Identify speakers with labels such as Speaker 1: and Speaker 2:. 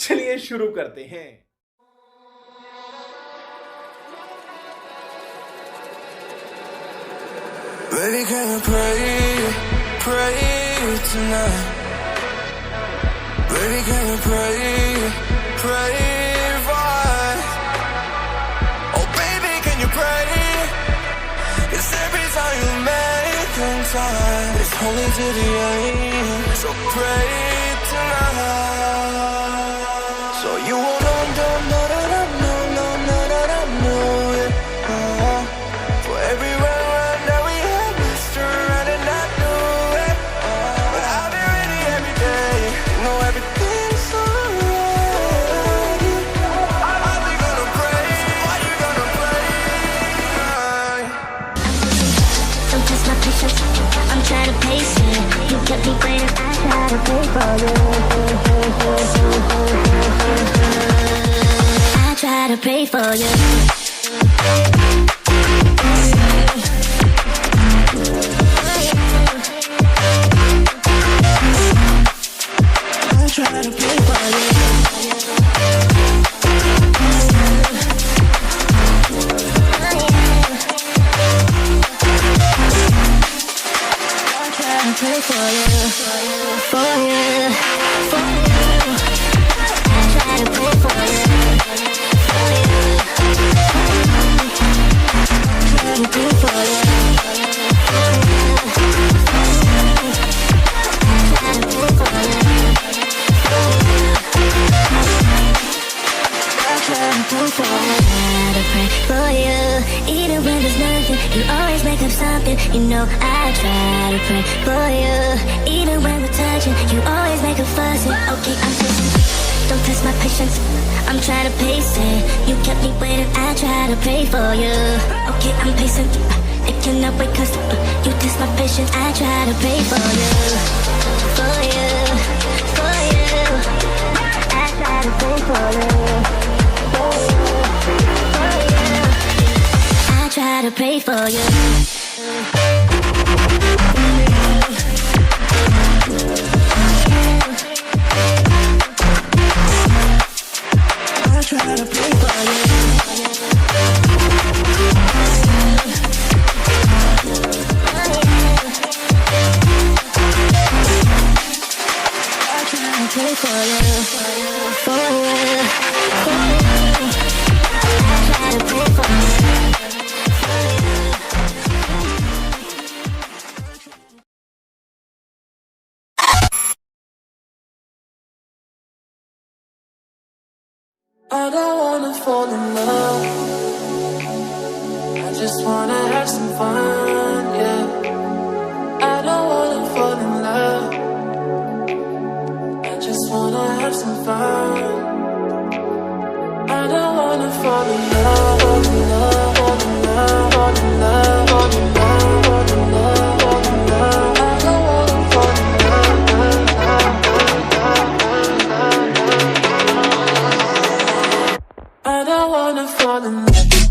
Speaker 1: चलिए शुरू करते हैं।
Speaker 2: Baby, can you pray tonight? Baby, can you pray for us? Oh, baby, can you pray? 'Cause every time you make time, it's holy to the end. So pray tonight. So you won't know, yeah. For everywhere.
Speaker 3: I'm trying to pace it. You kept me waiting. I try to pray for you. I try to pray for you. I try to pray for you. Pray for you, for you, for you. I try to pray for you, for you. I try to pray for you, for you. I try to pray for you, for you. I try to pray for you, to pray for you. Even when there's nothing, you always make up something. You know I try to pray for you. Even when we're touching, you always make a fuss. Okay, I'm patient. Don't test my patience. I'm trying to pace it. You kept me waiting. I try to pray for you. Okay, I'm patient. It cannot wait 'cause you test my patience. I try to pray for you, for you, for you. I try to pray for you, for you, for you. I try to pray for you. I try to pray for you. I try to pray for you, for you, for you. I try to pray for you.
Speaker 2: I don't wanna fall in love. I just wanna have some fun, yeah. I don't wanna fall in love. I just wanna have some fun. I don't wanna fall in love, fall in love, fall in love, fall in love, fall in love, fall in love, fall in love. I don't wanna fall in love. I don't wanna fall in love.